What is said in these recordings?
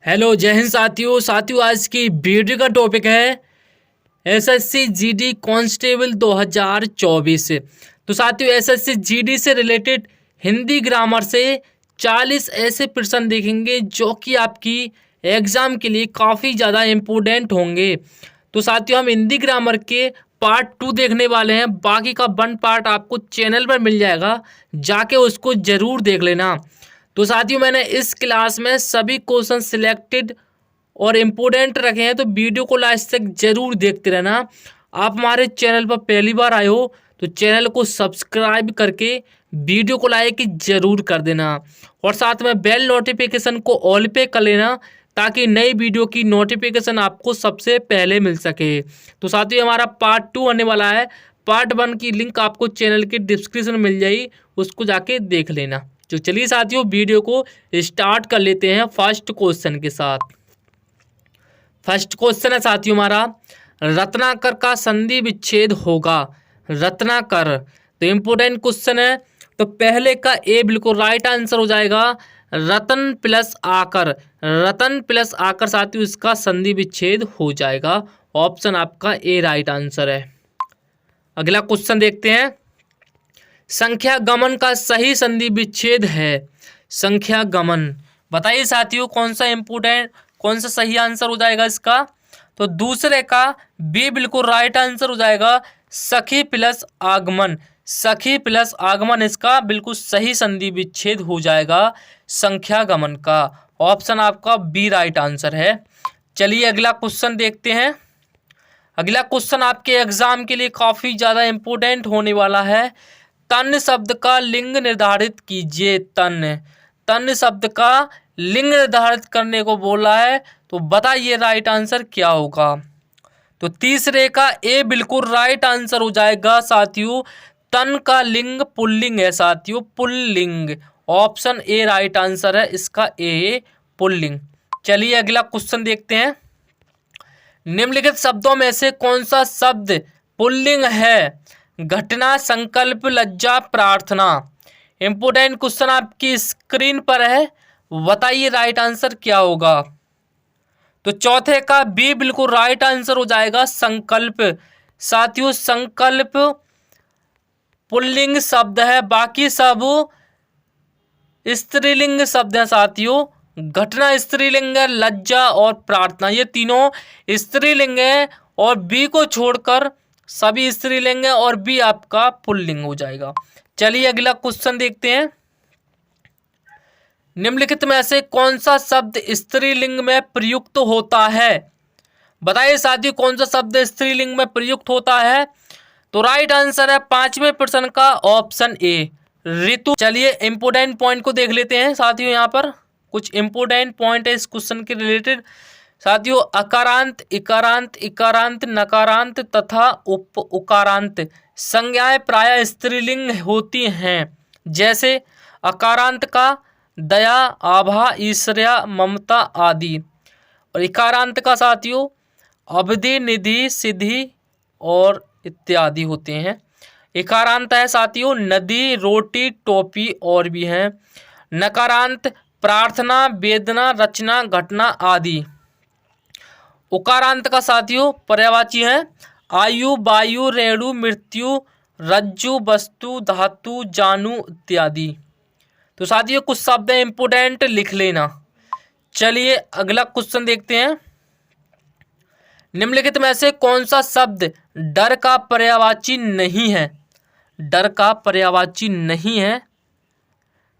Hello जय हिंद साथियों आज की वीडियो का टॉपिक है एसएससी जीडी कांस्टेबल 2024। तो साथियों एसएससी जीडी से रिलेटेड हिंदी ग्रामर से 40 ऐसे प्रश्न देखेंगे जो कि आपकी एग्ज़ाम के लिए काफ़ी ज़्यादा इम्पोर्टेंट होंगे। तो साथियों हम हिंदी ग्रामर के पार्ट 2 देखने वाले हैं। बाकी का 1 पार्ट आपको चैनल पर मिल जाएगा, जाके उसको ज़रूर देख लेना। तो साथियों मैंने इस क्लास में सभी क्वेश्चन सिलेक्टेड और इम्पोर्टेंट रखे हैं, तो वीडियो को लास्ट तक जरूर देखते रहना। आप हमारे चैनल पर पहली बार आए हो तो चैनल को सब्सक्राइब करके वीडियो को लाइक जरूर कर देना और साथ में बेल नोटिफिकेशन को ऑल पे कर लेना ताकि नई वीडियो की नोटिफिकेशन आपको सबसे पहले मिल सके। तो साथियों हमारा पार्ट 2 आने वाला है। पार्ट 1 की लिंक आपको चैनल के डिस्क्रिप्शन में मिल जाएगी, उसको जाके देख लेना। तो चलिए साथियों वीडियो को स्टार्ट कर लेते हैं फर्स्ट क्वेश्चन के साथ। फर्स्ट क्वेश्चन है साथियों हमारा, रत्नाकर का संधि विच्छेद होगा। रत्नाकर तो इम्पोर्टेंट क्वेश्चन है। तो पहले का ए बिल्कुल राइट आंसर हो जाएगा, रतन प्लस आकर। रतन प्लस आकर साथियों इसका संधि विच्छेद हो जाएगा। ऑप्शन आपका ए राइट आंसर है। अगला क्वेश्चन देखते हैं, संख्या गमन का सही संधि विच्छेद है। संख्या गमन बताइए साथियों कौन सा इंपोर्टेंट कौन सा सही आंसर हो जाएगा इसका। तो दूसरे का बी बिल्कुल राइट आंसर हो जाएगा, सखी प्लस आगमन। सखी प्लस आगमन इसका बिल्कुल सही संधि विच्छेद हो जाएगा संख्या गमन का। ऑप्शन आपका बी राइट आंसर है। चलिए अगला क्वेश्चन देखते हैं। अगला क्वेश्चन आपके एग्जाम के लिए काफ़ी ज़्यादा इम्पोर्टेंट होने वाला है। तन शब्द का लिंग निर्धारित कीजिए। तन शब्द का लिंग निर्धारित करने को बोला है, तो बताइए राइट आंसर क्या होगा। तो तीसरे का ए बिल्कुल राइट आंसर हो जाएगा साथियों। तन का लिंग पुल्लिंग है साथियों, pulling. Option A right answer है इसका, ए पुल्लिंग। चलिए अगला क्वेश्चन देखते हैं, निम्नलिखित शब्दों में से कौन सा शब्द पुल्लिंग है। घटना, संकल्प, लज्जा, प्रार्थना। इंपोर्टेंट क्वेश्चन आपकी स्क्रीन पर है, बताइए राइट आंसर क्या होगा। तो चौथे का बी बिल्कुल राइट आंसर हो जाएगा, संकल्प। साथियों संकल्प पुल्लिंग शब्द है, बाकी सब स्त्रीलिंग शब्द है साथियों। घटना स्त्रीलिंग है, लज्जा और प्रार्थना ये तीनों स्त्रीलिंग है और बी को छोड़कर सभी स्त्रीलिंग है और बी आपका पुल्लिंग हो जाएगा। चलिए अगला क्वेश्चन देखते हैं, निम्नलिखित में से कौन सा शब्द स्त्रीलिंग में प्रयुक्त होता है। बताइए साथियों कौन सा शब्द स्त्रीलिंग में प्रयुक्त होता है। तो राइट आंसर है 5वें प्रश्न का ऑप्शन ए, ऋतु। चलिए इंपोर्टेंट पॉइंट को देख लेते हैं साथियों, यहाँ पर कुछ इंपोर्टेंट पॉइंट है इस क्वेश्चन के रिलेटेड। साथियों अकारांत, इकारांत, इकारांत, नकारांत तथा उप उकारांत संज्ञाएं प्रायः स्त्रीलिंग होती हैं। जैसे अकारांत का दया, आभा, ईर्ष्या, ममता आदि। और इकारांत का साथियों अवधि, निधि, सिद्धि और इत्यादि होते हैं। इकारांत है साथियों नदी, रोटी, टोपी और भी हैं। नकारांत प्रार्थना, वेदना, रचना, घटना आदि। उकारांत का साथियों पर्यायवाची है आयु, वायु, रेणु, मृत्यु, रज्जु, वस्तु, धातु, जानू इत्यादि। तो साथियों कुछ शब्द इंपोर्टेंट लिख लेना। चलिए अगला क्वेश्चन देखते हैं, निम्नलिखित में से कौन सा शब्द डर का पर्यायवाची नहीं है। डर का पर्यायवाची नहीं है।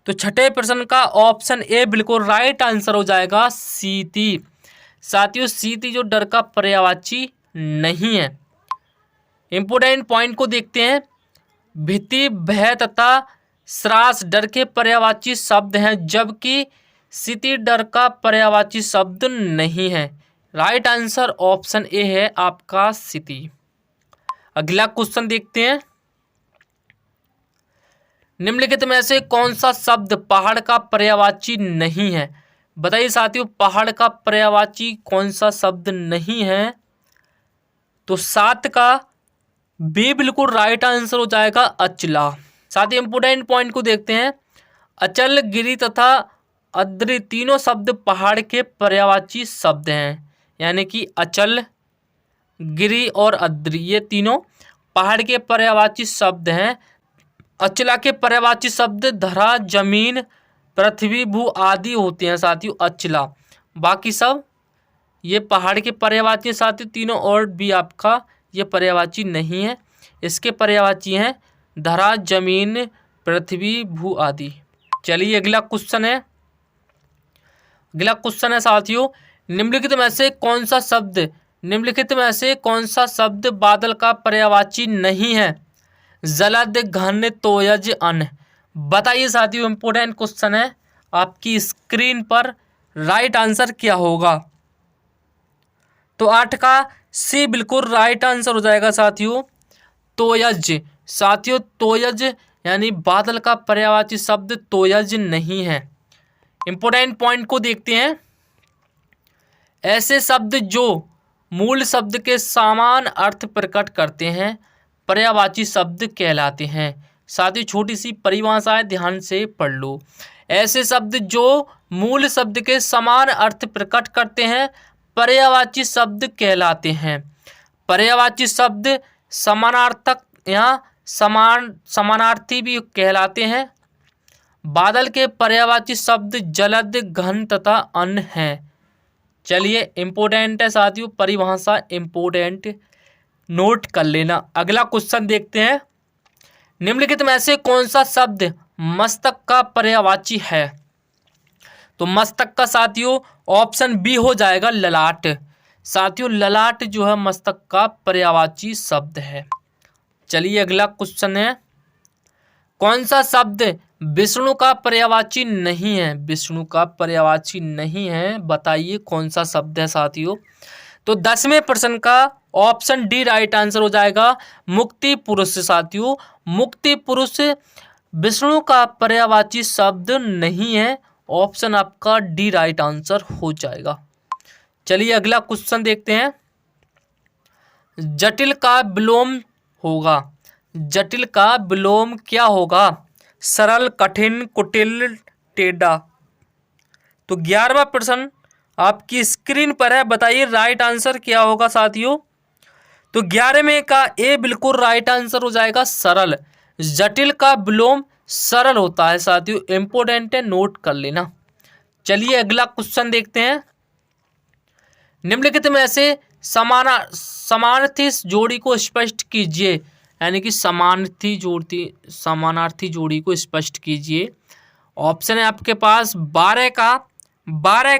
तो छठे प्रश्न का ऑप्शन ए बिल्कुल राइट आंसर हो जाएगा, सीति। साथियों सीति जो डर का पर्यायवाची नहीं है। इंपोर्टेंट पॉइंट को देखते हैं, भीति, भय तथा श्रास डर के पर्यायवाची शब्द हैं, जबकि सीति डर का पर्यायवाची शब्द नहीं है। राइट आंसर ऑप्शन ए है आपका, सीति। अगला क्वेश्चन देखते हैं, निम्नलिखित में से कौन सा शब्द पहाड़ का पर्यायवाची नहीं है। बताइए साथियों पहाड़ का पर्यायवाची कौन सा शब्द नहीं है। तो 7 का बी बिल्कुल राइट आंसर हो जाएगा, अचला। साथ ही इंपोर्टेंट पॉइंट को देखते हैं, अचल, गिरी तथा अद्री तीनों शब्द पहाड़ के पर्यायवाची शब्द हैं, यानी कि अचल, गिरि और अद्री ये तीनों पहाड़ के पर्यायवाची शब्द हैं। अचला के पर्यायवाची शब्द धरा, जमीन, पृथ्वी, भू आदि होते हैं साथियों अचला। बाकी सब ये पहाड़ के पर्यायवाची साथियों तीनों, और भी आपका ये पर्यायवाची नहीं है। इसके पर्यायवाची हैं धरा, जमीन, पृथ्वी, भू आदि। चलिए अगला क्वेश्चन है। अगला क्वेश्चन है साथियों, निम्नलिखित में से कौन सा शब्द बादल का पर्यायवाची नहीं है? जलद, घन, तोयज, अन। बताइए साथियों, इंपोर्टेंट क्वेश्चन है। आपकी स्क्रीन पर राइट आंसर क्या होगा? तो 8 का सी बिल्कुल राइट आंसर हो जाएगा साथियों, तोयज। साथियों तोयज यानी बादल का पर्यायवाची शब्द तोयज नहीं है। इंपोर्टेंट पॉइंट को देखते हैं। ऐसे शब्द जो मूल शब्द के समान अर्थ प्रकट करते हैं पर्यायवाची शब्द कहलाते हैं। साथियों छोटी सी परिभाषा है, ध्यान से पढ़ लो। ऐसे शब्द जो मूल शब्द के समान अर्थ प्रकट करते हैं पर्यायवाची शब्द कहलाते हैं। पर्यायवाची शब्द समानार्थक या समानार्थी भी कहलाते हैं। बादल के पर्यायवाची शब्द जलद, घन तथा अन हैं। चलिए इम्पोर्टेंट है साथियों, परिभाषा इम्पोर्टेंट, नोट कर लेना। अगला क्वेश्चन देखते हैं। निम्नलिखित में से कौन सा शब्द मस्तक का पर्यायवाची है? तो मस्तक का साथियों ऑप्शन बी हो जाएगा, ललाट। साथियों ललाट जो है मस्तक का पर्यायवाची शब्द है। चलिए अगला क्वेश्चन है। कौन सा शब्द विष्णु का पर्यायवाची नहीं है? विष्णु का पर्यायवाची नहीं है, बताइए कौन सा शब्द है साथियों? तो 10वें प्रश्न का ऑप्शन डी राइट आंसर हो जाएगा, मुक्ति पुरुष। साथियों मुक्ति पुरुष विष्णु का पर्यायवाची शब्द नहीं है, ऑप्शन आपका डी राइट आंसर हो जाएगा। चलिए अगला क्वेश्चन देखते हैं। जटिल का विलोम होगा, जटिल का विलोम क्या होगा? सरल, कठिन, कुटिल, टेढ़ा। तो 11वां प्रश्न आपकी स्क्रीन पर है, बताइए राइट आंसर क्या होगा साथियों? तो 11वें का ए बिल्कुल राइट आंसर हो जाएगा, सरल। जटिल का विलोम सरल होता है साथियों, इंपोर्टेंट है, नोट कर लेना। चलिए अगला क्वेश्चन देखते हैं। निम्नलिखित में से समानार्थी जोड़ी को स्पष्ट कीजिए, यानी कि समानार्थी जोड़ी को स्पष्ट कीजिए। ऑप्शन है आपके पास 12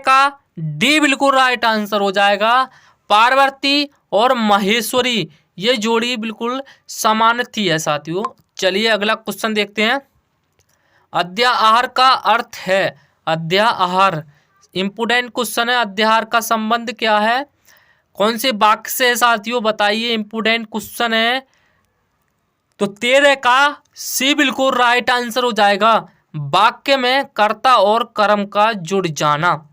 का डी बिल्कुल राइट आंसर हो जाएगा। पार्वती और महेश्वरी ये जोड़ी बिल्कुल समानार्थी है साथियों। चलिए अगला क्वेश्चन देखते हैं। अध्याहार का अर्थ है, अध्याहार इंपोर्टेंट क्वेश्चन है। अध्याहार का संबंध क्या है? कौन से वाक्य से है साथियों, बताइए, इंपोर्टेंट क्वेश्चन है। तो 13 का सी बिल्कुल राइट आंसर हो जाएगा, वाक्य में कर्ता और कर्म का जुड़ जाना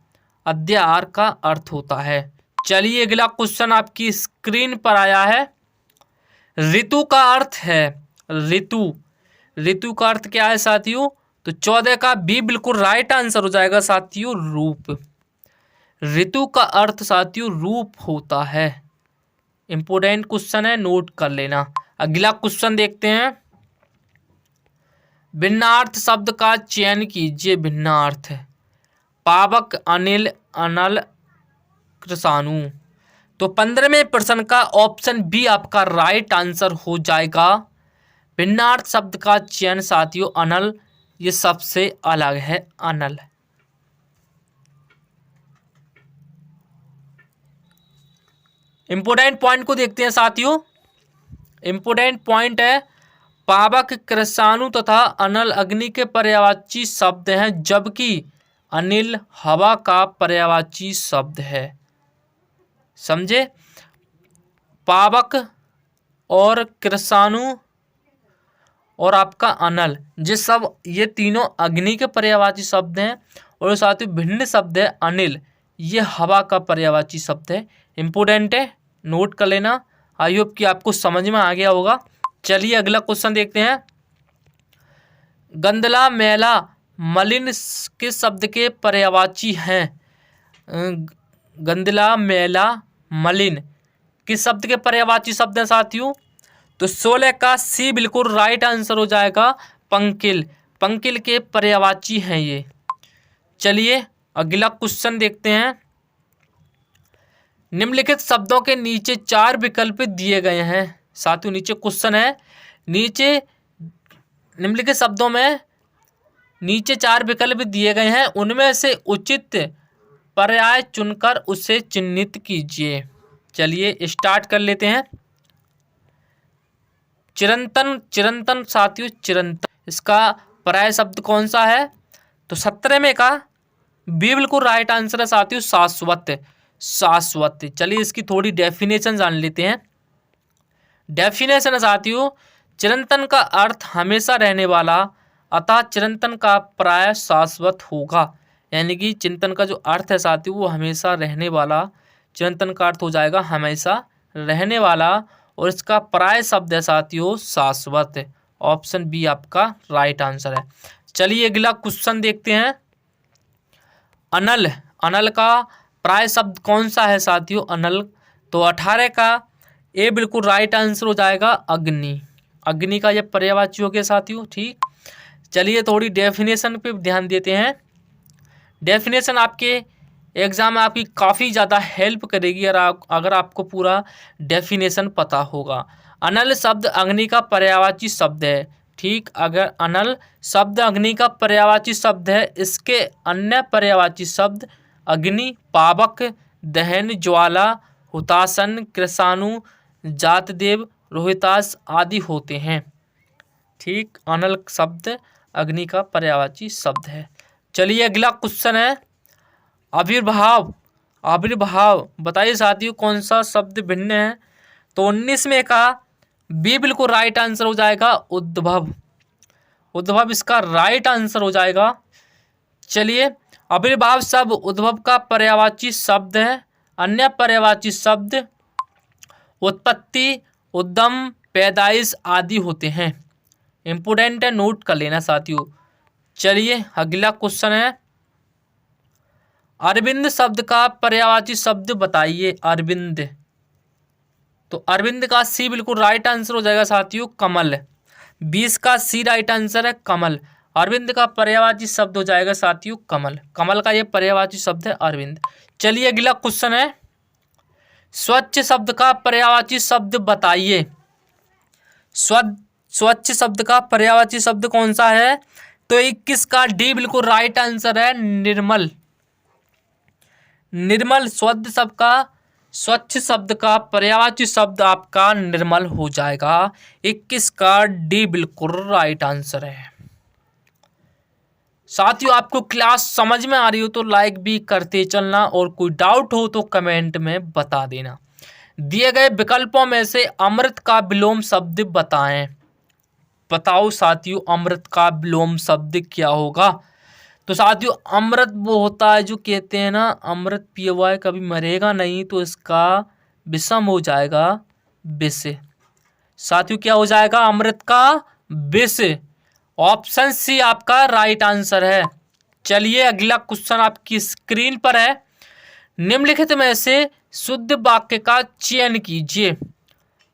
अध्याहार का अर्थ होता है। चलिए अगला क्वेश्चन आपकी स्क्रीन पर आया है। ऋतु का अर्थ है, ऋतु का अर्थ क्या है साथियों? तो 14 का बी बिल्कुल राइट आंसर हो जाएगा साथियों, रूप। ऋतु का अर्थ साथियों रूप होता है। इंपोर्टेंट क्वेश्चन है, नोट कर लेना। अगला क्वेश्चन देखते हैं। भिन्नार्थ शब्द का चयन कीजिए। भिन्नार्थ पावक, अनिल, अनल, कृषाणु। तो 15वें प्रश्न का ऑप्शन बी आपका राइट आंसर हो जाएगा। भिन्नार्थ शब्द का चयन साथियों अनल, ये सबसे अलग है, अनल। इंपोर्टेंट पॉइंट को देखते हैं साथियों। इंपोर्टेंट पॉइंट है, पावक, कृषाणु तथा अनल अग्नि के पर्यायवाची शब्द हैं, जबकि अनिल हवा का पर्यायवाची शब्द है। समझे? पावक और कृषाणु और आपका अनल ये तीनों अग्नि के पर्यायवाची शब्द हैं, और साथ ही भिन्न शब्द है अनिल, ये हवा का पर्यायवाची शब्द है। इंपोर्टेंट है, नोट कर लेना। आई होप कि आपको समझ में आ गया होगा। चलिए अगला क्वेश्चन देखते हैं। गंदला, मैला, मलिन किस शब्द के पर्यायवाची हैं? गंदला, मैला, मलिन किस शब्द के पर्यायवाची शब्द हैं साथियों? तो 16 का सी बिल्कुल राइट आंसर हो जाएगा। पंकिल, पंकिल के पर्यायवाची हैं ये। चलिए अगला क्वेश्चन देखते हैं। निम्नलिखित शब्दों के नीचे 4 विकल्प दिए गए हैं साथियों। नीचे क्वेश्चन है, नीचे निम्नलिखित शब्दों में नीचे 4 विकल्प दिए गए हैं, उनमें से उचित पर्याय चुनकर उसे चिन्हित कीजिए। चलिए स्टार्ट कर लेते हैं। चिरंतन, चिरंतन साथियों चिरंतन, इसका पर्याय शब्द कौन सा है? तो 17 में का बी बिल्कुल राइट आंसर है साथियों, शाश्वत, शाश्वत। चलिए इसकी थोड़ी डेफिनेशन जान लेते हैं। डेफिनेशन है साथियों, चिरंतन का अर्थ हमेशा रहने वाला, अतः चिरंतन का पर्याय शाश्वत होगा। यानी कि चिंतन का जो अर्थ है साथियों वो हमेशा रहने वाला, चिरंतन का अर्थ हो जाएगा हमेशा रहने वाला, और इसका पर्याय शब्द है साथियों शाश्वत। ऑप्शन बी आपका राइट आंसर है। चलिए अगला क्वेश्चन देखते हैं। अनल, अनल का पर्याय शब्द कौन सा है साथियों? अनल, तो 18 का ए बिल्कुल राइट आंसर हो जाएगा अग्नि। अग्नि का यह पर्यायवाची हो गया साथियों। ठीक, चलिए थोड़ी डेफिनेशन पे ध्यान देते हैं। डेफिनेशन आपके एग्जाम में आपकी काफ़ी ज़्यादा हेल्प करेगी अगर आपको पूरा डेफिनेशन पता होगा। अनल शब्द अग्नि का पर्यायवाची शब्द है। ठीक, अगर अनल शब्द अग्नि का पर्यायवाची शब्द है, इसके अन्य पर्यायवाची शब्द अग्नि, पावक, दहन, ज्वाला, हुतासन, कृषाणु, जातदेव, रोहितास आदि होते हैं। ठीक, अनल शब्द अग्नि का पर्यायवाची शब्द है। चलिए अगला क्वेश्चन है आविर्भाव। आविर्भाव बताइए साथियों कौन सा शब्द भिन्न है? तो 19 में का बी बिल्कुल राइट आंसर हो जाएगा उद्भव। उद्भव इसका राइट आंसर हो जाएगा। चलिए आविर्भाव शब्द उद्भव का पर्यायवाची शब्द है। अन्य पर्यायवाची शब्द उत्पत्ति, उद्यम, पैदाइश आदि होते हैं। इंपोर्टेंट है, नोट कर लेना साथियों। चलिए अगला क्वेश्चन है अरविंद शब्द का पर्यायवाची शब्द बताइए। अरविंद, तो अरविंद का सी बिल्कुल राइट आंसर हो जाएगा साथियों कमल। 20 का सी राइट आंसर है कमल। अरविंद का पर्यायवाची शब्द हो जाएगा साथियों कमल। कमल का ये पर्यायवाची शब्द है अरविंद। चलिए अगला क्वेश्चन है स्वच्छ शब्द का पर्यायवाची शब्द बताइए। स्वच्छ शब्द का पर्यायवाची शब्द कौन सा है? तो 21 का डी बिल्कुल राइट आंसर है निर्मल। निर्मल स्वच्छ शब्द का पर्यायवाची शब्द आपका निर्मल हो जाएगा। 21 का डी बिल्कुल राइट आंसर है। साथियों आपको क्लास समझ में आ रही हो तो लाइक भी करते चलना, और कोई डाउट हो तो कमेंट में बता देना। दिए गए विकल्पों में से अमृत का विलोम शब्द बताएं। बताओ साथियों अमृत का विलोम शब्द क्या होगा? तो साथियों अमृत वो होता है जो कहते हैं ना अमृत पिया हुआ है कभी मरेगा नहीं, तो इसका विषम हो जाएगा विष। साथियों क्या हो जाएगा? अमृत का विष। ऑप्शन सी आपका राइट आंसर है। चलिए अगला क्वेश्चन आपकी स्क्रीन पर है। निम्नलिखित में से शुद्ध वाक्य का चयन कीजिए।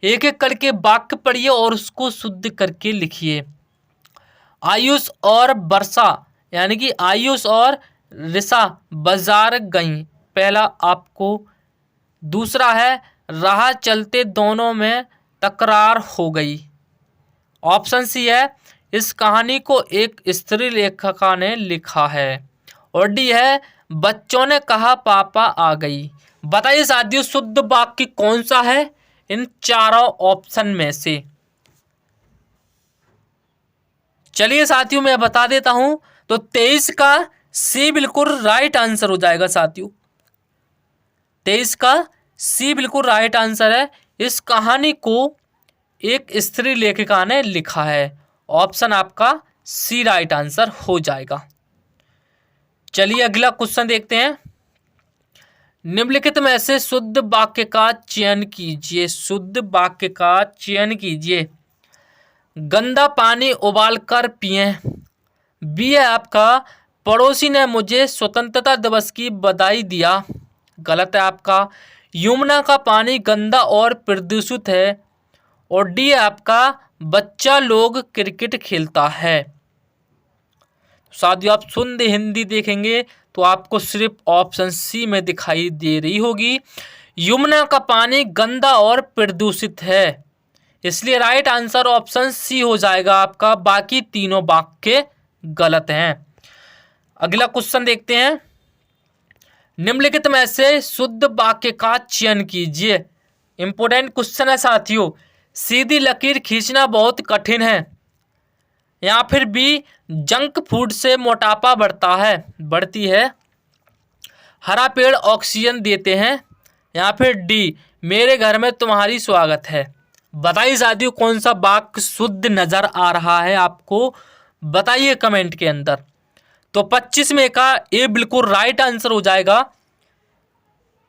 एक एक करके वाक्य पढ़िए और उसको शुद्ध करके लिखिए। आयुष और वर्षा यानी कि आयुष और ऋषा बाजार गई, पहला आपको। दूसरा है राह चलते दोनों में तकरार हो गई। ऑप्शन सी है इस कहानी को एक स्त्री लेखिका ने लिखा है। और डी है बच्चों ने कहा पापा आ गई। बताइए साथियों शुद्ध वाक्य कौन सा है इन चारों ऑप्शन में से? चलिए साथियों मैं बता देता हूं, तो 23 का सी बिल्कुल राइट आंसर हो जाएगा साथियों। 23 का सी बिल्कुल राइट आंसर है। इस कहानी को एक स्त्री लेखिका ने लिखा है। ऑप्शन आपका सी राइट आंसर हो जाएगा। चलिए अगला क्वेश्चन देखते हैं। निम्नलिखित में से शुद्ध वाक्य का चयन कीजिए। शुद्ध वाक्य का चयन कीजिए। गंदा पानी उबालकर पिएं, बी है आपका पड़ोसी ने मुझे स्वतंत्रता दिवस की बधाई दिया, गलत है आपका। यमुना का पानी गंदा और प्रदूषित है। और डी है आपका बच्चा लोग क्रिकेट खेलता है। साथियों आप शुद्ध हिंदी देखेंगे तो आपको सिर्फ ऑप्शन सी में दिखाई दे रही होगी, यमुना का पानी गंदा और प्रदूषित है, इसलिए राइट आंसर ऑप्शन सी हो जाएगा आपका। बाकी तीनों वाक्य गलत हैं। अगला क्वेश्चन देखते हैं, निम्नलिखित में से शुद्ध वाक्य का चयन कीजिए। इंपोर्टेंट क्वेश्चन है साथियों। सीधी लकीर खींचना बहुत कठिन है, या फिर बी जंक फूड से मोटापा बढ़ती है, हरा पेड़ ऑक्सीजन देते हैं, या फिर डी मेरे घर में तुम्हारी स्वागत है। बताइए साथियों कौन सा वाक्य शुद्ध नजर आ रहा है आपको, बताइए कमेंट के अंदर। तो 25 में का ए बिल्कुल राइट आंसर हो जाएगा।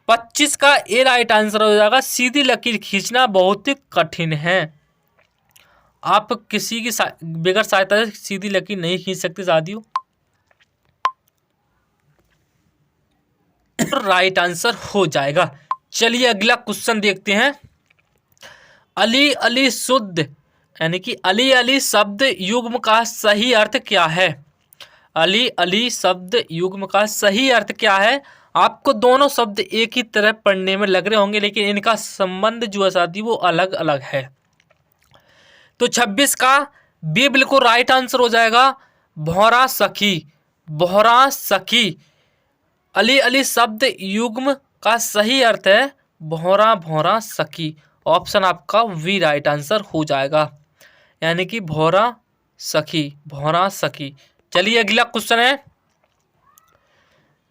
25 का ए राइट आंसर हो जाएगा। सीधी लकीर खींचना बहुत कठिन है। आप किसी की बगैर सहायता से सीधी लकीर नहीं खींच सकते साथियों। राइट आंसर हो जाएगा। चलिए अगला क्वेश्चन देखते हैं। अली अली शुद्ध यानी कि अली अली शब्द युग्म का सही अर्थ क्या है? अली अली शब्द युग्म का सही अर्थ क्या है? आपको दोनों शब्द एक ही तरह पढ़ने में लग रहे होंगे, लेकिन इनका संबंध जो है साथी वो अलग अलग है। तो 26 का बी बिल्कुल राइट आंसर हो जाएगा। भौरा सखी, भौरा सखी। अली अली शब्द युग्म का सही अर्थ है भौरा भौरा सखी। ऑप्शन आपका वी राइट आंसर हो जाएगा, यानी कि भौरा सखी, भौरा सखी। चलिए अगला क्वेश्चन है,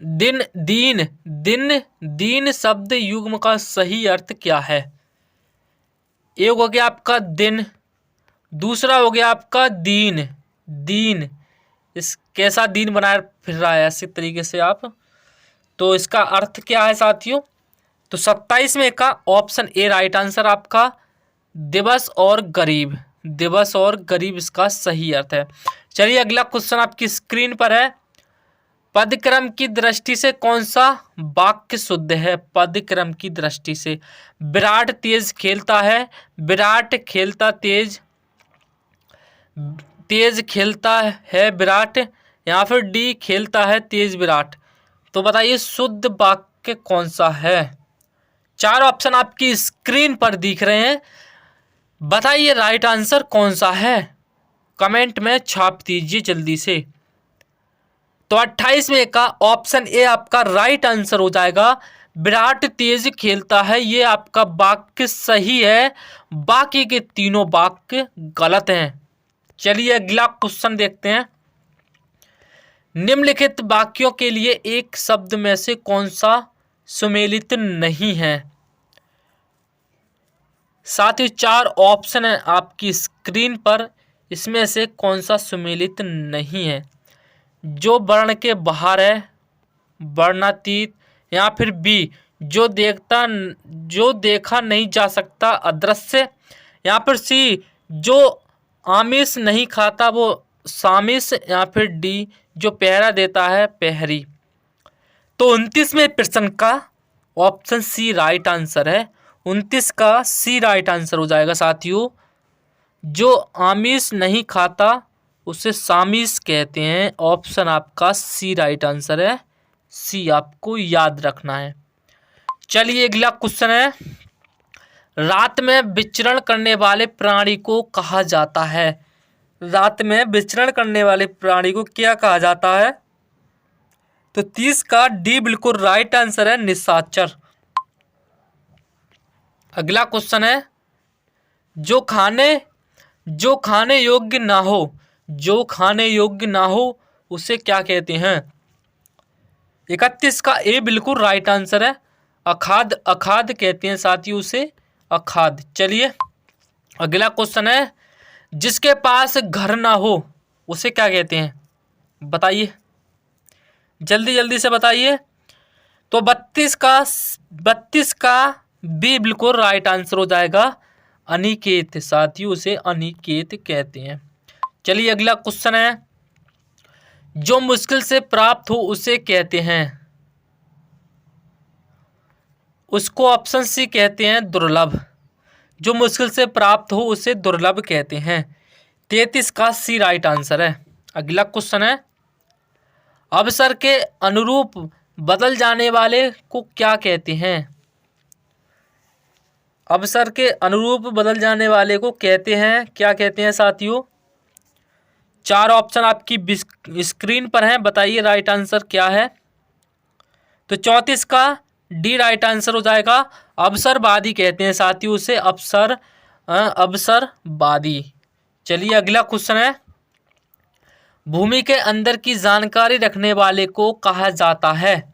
दिन दीन दिन दीन शब्द युग्म का सही अर्थ क्या है? एक हो गया आपका दिन, दूसरा हो गया आपका दीन। दीन इस कैसा दीन बनाए फिर रहा है ऐसे तरीके से आप, तो इसका अर्थ क्या है साथियों? तो 27 में का ऑप्शन ए राइट आंसर आपका दिवस और गरीब, दिवस और गरीब इसका सही अर्थ है। चलिए अगला क्वेश्चन आपकी स्क्रीन पर है। पदक्रम की दृष्टि से कौन सा वाक्य शुद्ध है? पदक्रम की दृष्टि से विराट तेज खेलता है, विराट खेलता तेज, तेज खेलता है विराट, या फिर डी खेलता है तेज विराट। तो बताइए शुद्ध वाक्य कौन सा है? 4 ऑप्शन आपकी स्क्रीन पर दिख रहे हैं, बताइए राइट आंसर कौन सा है? कमेंट में छाप दीजिए जल्दी से। तो 28 में का ऑप्शन ए आपका राइट आंसर हो जाएगा। विराट तेज खेलता है, ये आपका वाक्य सही है, बाकी के तीनों वाक्य गलत हैं। चलिए अगला क्वेश्चन देखते हैं। निम्नलिखित वाक्यों के लिए एक शब्द में से कौन सा सुमेलित नहीं है? साथ ही 4 ऑप्शन है आपकी स्क्रीन पर, इसमें से कौन सा सुमेलित नहीं है? जो वर्ण के बाहर है, वर्णातीत, या फिर बी जो देखा नहीं जा सकता, अदृश्य, या फिर सी जो आमिष नहीं खाता वो सामिष, या फिर डी जो पहरा देता है पहरी। तो 29वें प्रश्न का ऑप्शन सी राइट आंसर है। 29 का सी राइट आंसर हो जाएगा साथियों। जो आमिष नहीं खाता उसे सामिष कहते हैं। ऑप्शन आपका सी राइट आंसर है, सी आपको याद रखना है। चलिए अगला क्वेश्चन है। रात में विचरण करने वाले प्राणी को कहा जाता है? रात में विचरण करने वाले प्राणी को क्या कहा जाता है? तो 30 का डी बिल्कुल राइट आंसर है, निशाचर। अगला क्वेश्चन है, जो खाने योग्य ना हो, जो खाने योग्य ना हो उसे क्या कहते हैं? 31 का ए बिल्कुल राइट आंसर है, अखाद्य, अखाद्य कहते हैं साथियों उसे, अखाद्य। चलिए अगला क्वेश्चन है, जिसके पास घर ना हो उसे क्या कहते हैं? बताइए जल्दी जल्दी से बताइए। तो 32 का बी बिल्कुल राइट आंसर हो जाएगा, अनिकेत। साथियों उसे अनिकेत कहते हैं। चलिए अगला क्वेश्चन है, जो मुश्किल से प्राप्त हो उसे कहते हैं, उसको ऑप्शन सी कहते हैं दुर्लभ। जो मुश्किल से प्राप्त हो उसे दुर्लभ कहते हैं। 33 का सी राइट आंसर है। अगला क्वेश्चन है, अवसर के अनुरूप बदल जाने वाले को क्या कहते हैं? अवसर के अनुरूप बदल जाने वाले को कहते हैं, क्या कहते हैं साथियों? 4 ऑप्शन आपकी स्क्रीन पर हैं, बताइए राइट आंसर क्या है। तो 34 का डी राइट आंसर हो जाएगा। अवसरवादी कहते हैं साथियों उसे, अवसरवादी। चलिए अगला क्वेश्चन है, भूमि के अंदर की जानकारी रखने वाले को कहा जाता है?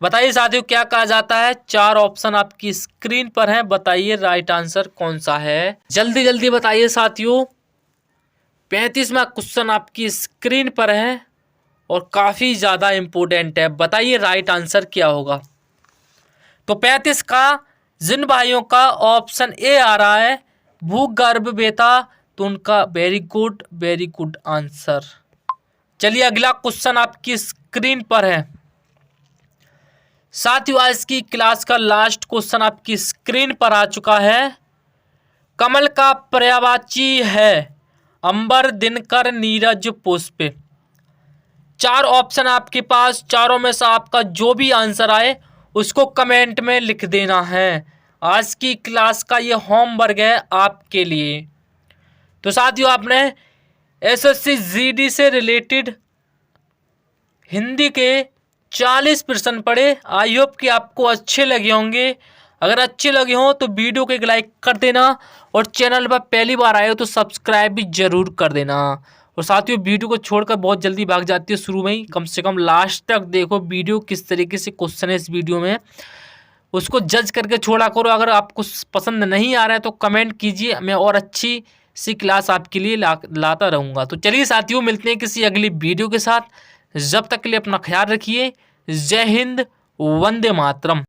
बताइए साथियों क्या कहा जाता है। 4 ऑप्शन आपकी स्क्रीन पर हैं, बताइए राइट आंसर कौन सा है। जल्दी जल्दी बताइए साथियों। 35वां क्वेश्चन आपकी स्क्रीन पर है और काफ़ी ज़्यादा इम्पोर्टेंट है, बताइए राइट आंसर क्या होगा। तो 35 का जिन भाइयों का ऑप्शन ए आ रहा है भूगर्भ बेता, तो उनका वेरी गुड आंसर। चलिए अगला क्वेश्चन आपकी स्क्रीन पर है साथियों। आज की क्लास का लास्ट क्वेश्चन आपकी स्क्रीन पर आ चुका है। कमल का पर्यायवाची है अंबर, दिनकर, नीरज, पुष्प। 4 ऑप्शन आपके पास, चारों में से आपका जो भी आंसर आए उसको कमेंट में लिख देना है। आज की क्लास का ये होमवर्क है आपके लिए। तो साथियों आपने एसएससी जीडी से रिलेटेड हिंदी के 40 प्रश्न पढ़े। आई होप कि आपको अच्छे लगे होंगे। अगर अच्छे लगे हों तो वीडियो को एक लाइक कर देना और चैनल पर पहली बार आए हो तो सब्सक्राइब भी जरूर कर देना। और साथियों वीडियो को छोड़कर बहुत जल्दी भाग जाती है शुरू में ही, कम से कम लास्ट तक देखो वीडियो किस तरीके से क्वेश्चन है इस वीडियो में, उसको जज करके छोड़ा करो। अगर आपको पसंद नहीं आ रहा है तो कमेंट कीजिए, मैं और अच्छी सी क्लास आपके लिए लाता रहूँगा। तो चलिए साथियों मिलते हैं किसी अगली वीडियो के साथ। जब तक के लिए अपना ख्याल रखिए। जय हिंद, वंदे मातरम।